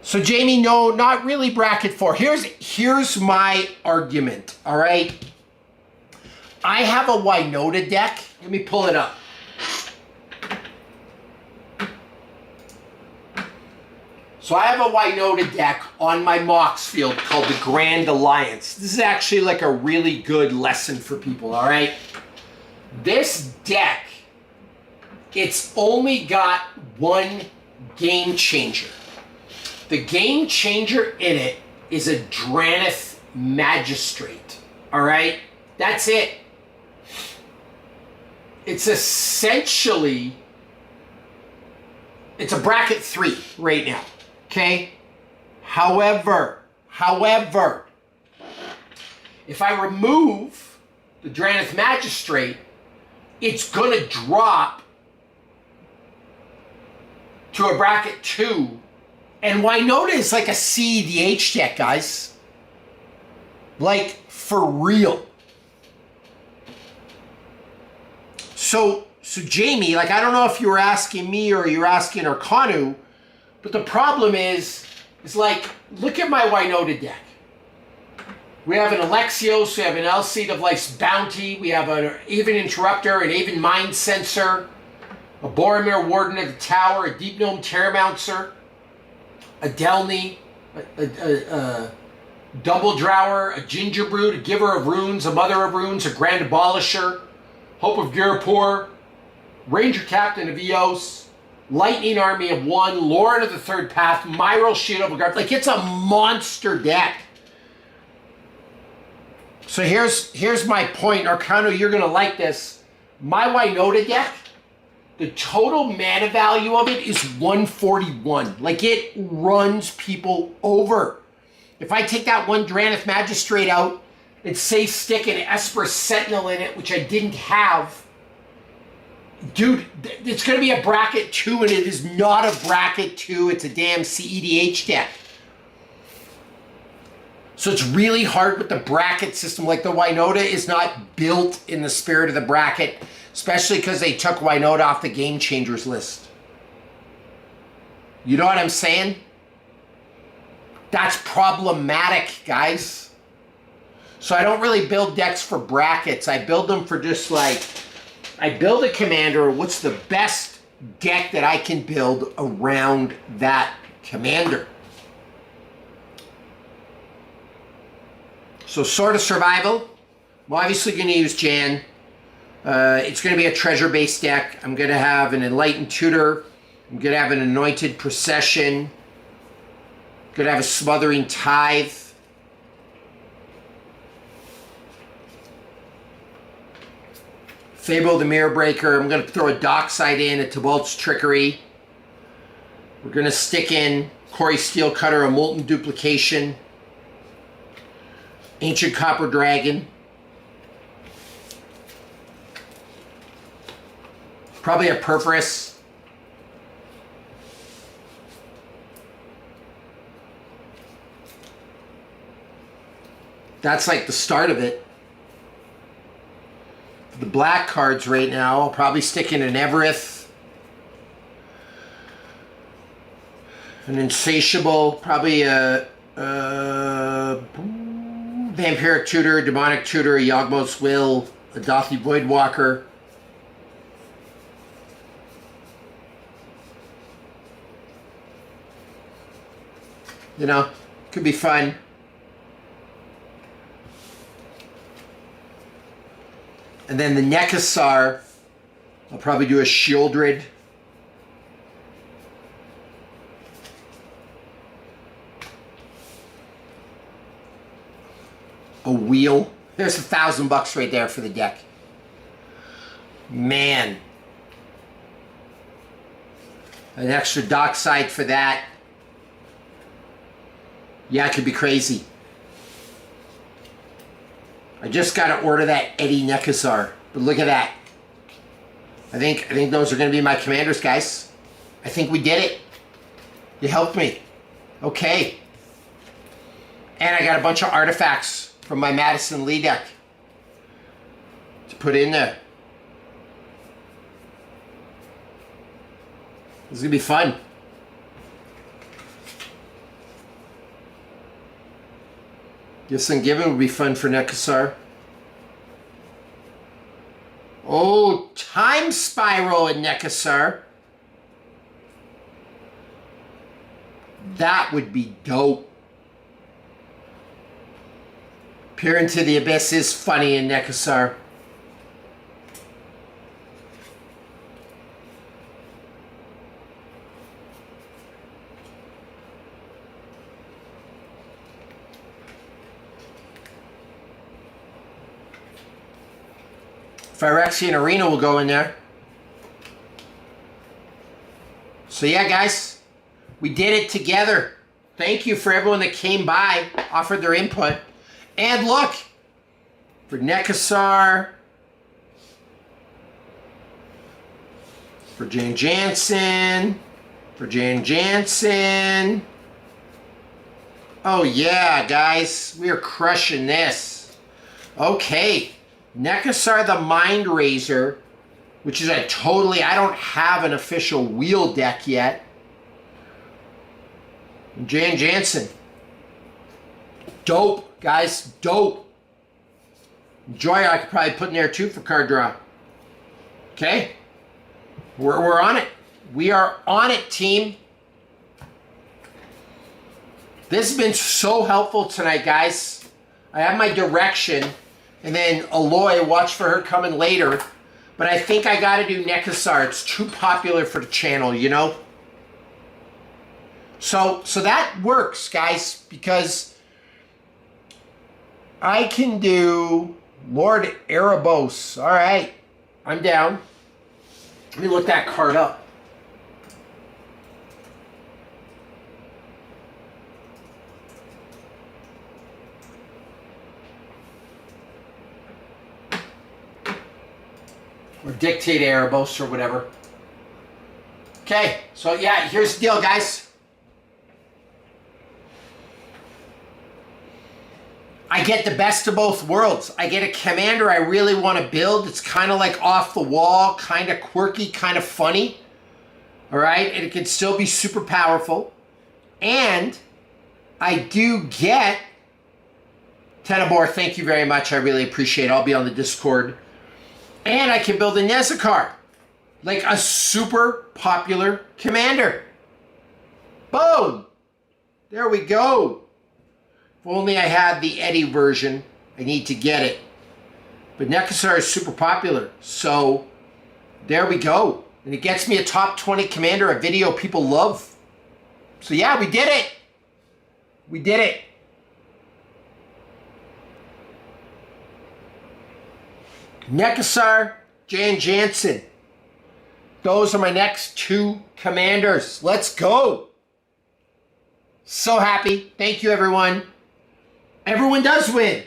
So, Jamie, no, not really bracket 4. Here's my argument, all right? I have a Wynota deck. Let me pull it up. So I have a Wynota deck on my Mox field called the Grand Alliance. This is actually like a really good lesson for people, all right? This deck, it's only got one game changer. The game changer in it is a Drannith Magistrate, all right? That's it. It's essentially, it's a bracket 3 right now. Okay? However, if I remove the Drannith Magistrate, it's going to drop to a bracket 2. And Wynota is like a CEDH deck, guys. Like, for real. So Jamie, like, I don't know if you were asking me or you're asking Arcanu, but the problem is like, look at my Wynota deck. We have an Alexios, we have an Elseed of Life's Bounty, we have an Aven Interrupter, an Aven Mind Sensor, a Boromir Warden of the Tower, a Deep Gnome Terramouncer, a Delny, a Double Drower, a Gingerbrood, a Giver of Runes, a Mother of Runes, a Grand Abolisher, Hope of Ghirapur, Ranger Captain of Eos, Lightning Army of 1, Lauren of the Third Path, Myral Shield of Guard. Like, it's a monster deck. So here's my point. Arcano, you're going to like this. My Wynota deck, the total mana value of it is 141. Like, it runs people over. If I take that one Drannith Magistrate out and say stick an Esper Sentinel in it, which I didn't have, dude, it's going to be a bracket 2, and it is not a bracket 2. It's a damn CEDH deck. So it's really hard with the bracket system. Like, the Wynota is not built in the spirit of the bracket, especially because they took Wynota off the Game Changers list. You know what I'm saying? That's problematic, guys. So I don't really build decks for brackets. I build them for just like, I build a commander. What's the best deck that I can build around that commander? So Sword of Survival. I'm obviously going to use Jan. It's going to be a treasure-based deck. I'm going to have an Enlightened Tutor. I'm going to have an Anointed Procession. I'm going to have a Smothering Tithe. Fable the Mirror Breaker. I'm going to throw a Dockside in, a Tybalt's Trickery. We're going to stick in Corey Steelcutter, a Molten Duplication. Ancient Copper Dragon. Probably a Purpurus. That's like the start of it. The black cards right now, I'll probably stick in an Evereth, an Insatiable, probably a Vampiric Tutor, Demonic Tutor, a Yawgmoth's Will, a Dothi Voidwalker. You know, could be fun. And then the Nekusar, I'll probably do a Shieldred. A Wheel. There's $1,000 right there for the deck. Man. An extra Dockside for that. Yeah, it could be crazy. I just got to order that Eddie Nekusar. But look at that. I think those are going to be my commanders, guys. I think we did it. You helped me. Okay. And I got a bunch of artifacts from my Madison Lee deck. put in there. This is going to be fun. Gifts Given would be fun for Nekusar. Oh, Time Spiral in Nekusar. That would be dope. Peer into the Abyss is funny in Nekusar. Phyrexian Arena will go in there. So yeah, guys, we did it together. Thank you for everyone that came by, offered their input. And look, for Nekusar, for Jan Jansen, for Jan Jansen. Oh yeah, guys, we are crushing this. Okay. Nekusar the Mind Razor, which is I don't have an official wheel deck yet. Jan Jansen. Dope, guys, dope. Joy I could probably put in there too for card draw. Okay? We're on it. We are on it, team. This has been so helpful tonight, guys. I have my direction. And then Aloy, watch for her coming later. But I think I got to do Nekusar. It's too popular for the channel, you know? So that works, guys, because I can do Lord Erebos. All right, I'm down. Let me look that card up. Or Dictate Erebos or whatever. Okay, so yeah, here's the deal, guys. I get the best of both worlds. I get a commander I really want to build. It's kind of like off the wall, kind of quirky, kind of funny. All right, and it can still be super powerful. And I do get Tenebor. Thank you very much. I really appreciate it. I'll be on the Discord. And I can build a Nezikar, like a super popular commander. Boom! There we go. If only I had the Eddie version. I need to get it. But Nekusar is super popular, so there we go. And it gets me a top 20 commander, a video people love. So yeah, we did it. We did it. Nekusar, Jan Jansen. Those are my next two commanders. Let's go. So happy. Thank you, everyone. Everyone does win.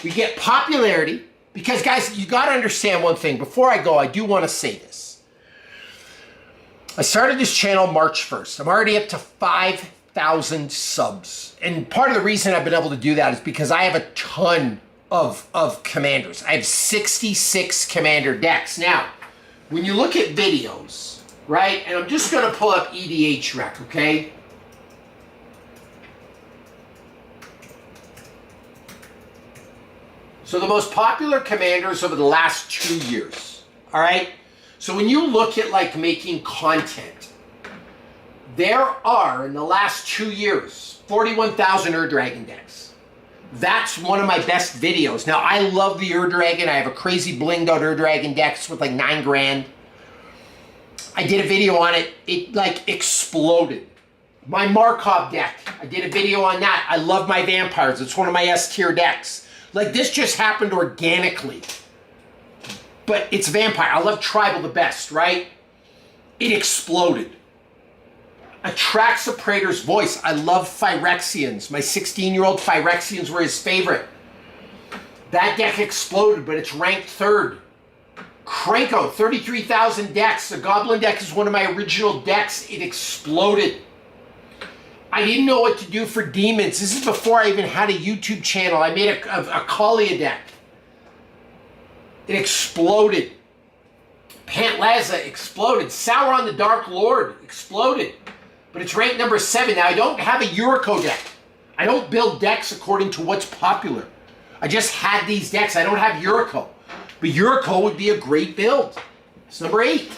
We get popularity. Because, guys, you got to understand one thing. Before I go, I do want to say this. I started this channel March 1st. I'm already up to 5,000 subs. And part of the reason I've been able to do that is because I have a ton of commanders. I have 66 commander decks. Now, when you look at videos, right, and I'm just going to pull up EDH Rec, okay? So the most popular commanders over the last 2 years, all right? So when you look at like making content, there are, in the last 2 years, 41,000 Ur-Dragon decks. That's one of my best videos. Now, I love the Ur-Dragon. I have a crazy blinged out Ur-Dragon decks with like 9 grand. I did a video on it. It like exploded. My Markov deck, I did a video on that. I love my vampires. It's one of my S tier decks. Like this just happened organically. But it's vampire. I love tribal the best, right? It exploded. Atraxa Praetor's Voice. I love Phyrexians. My 16-year-old Phyrexians were his favorite. That deck exploded, but it's ranked 3rd. Krenko, 33,000 decks. The Goblin deck is one of my original decks. It exploded. I didn't know what to do for demons. This is before I even had a YouTube channel. I made a Kalia deck. It exploded. Pantlaza exploded. Sauron the Dark Lord exploded. But it's ranked number 7. Now, I don't have a Yuriko deck. I don't build decks according to what's popular. I just had these decks. I don't have Yuriko. But Yuriko would be a great build. It's number 8.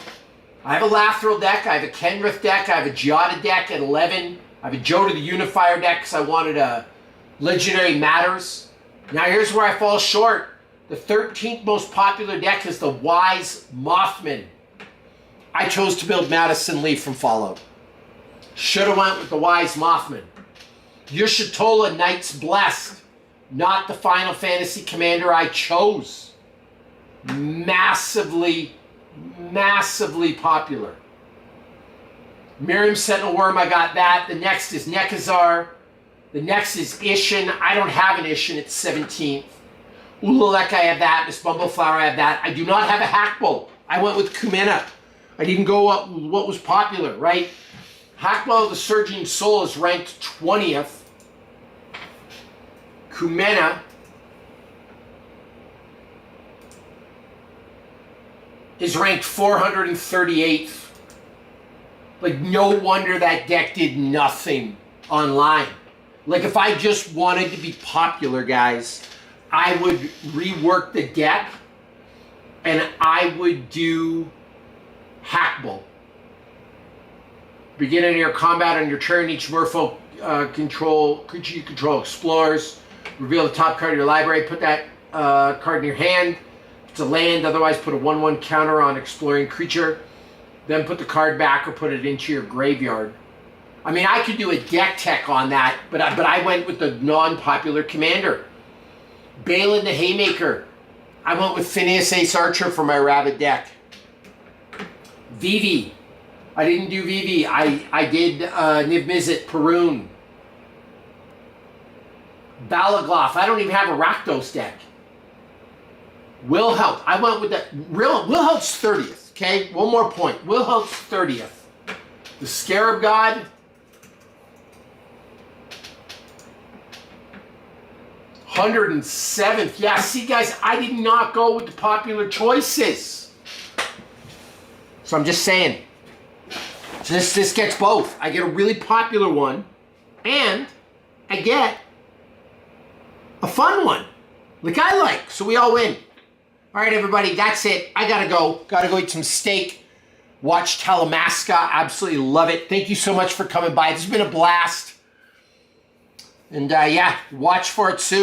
I have a Lathril deck. I have a Kenrith deck. I have a Giada deck at 11. I have a Joda the Unifier deck because I wanted a Legendary Matters. Now, here's where I fall short. The 13th most popular deck is the Wise Mothman. I chose to build Madison Lee from Fallout. Should have went with the Wise Mothman. Yushatola Knights Blessed. Not the Final Fantasy commander I chose. Massively popular. Miriam Sentinel Worm, I got that. The next is Nekazar. The next is Ishin. I don't have an Ishin, it's 17th. Ulalek, I have that. Miss Bumbleflower, I have that. I do not have a Hackbull. I went with Kumena. I didn't go up with what was popular, right? Hackbull of the Surging Soul is ranked 20th. Kumena is ranked 438th. Like, no wonder that deck did nothing online. Like, if I just wanted to be popular, guys, I would rework the deck and I would do Hackbull. Beginning of your combat on your turn, each merfolk creature you control explores. Reveal the top card of your library. Put that card in your hand. If it's a land, otherwise put a 1/1 counter on exploring creature. Then put the card back or put it into your graveyard. I mean, I could do a deck tech on that, but I went with the non-popular commander. Balin the Haymaker. I went with Phineas Ace Archer for my Rabbit deck. Vivi. I didn't do Vivi. I did Niv Mizzet Perun. Balagloth. I don't even have a Rakdos deck. Wilhelt. I went with that. Wilhelt's 30th. Okay, one more point. Wilhelt's 30th. The Scarab God. 107th. Yeah, see, guys, I did not go with the popular choices. So I'm just saying. So this gets both. I get a really popular one, and I get a fun one, like I like. So we all win. All right, everybody, that's it. I gotta go. Gotta go eat some steak. Watch Talamasca. Absolutely love it. Thank you so much for coming by. This has been a blast. And yeah, watch for it soon.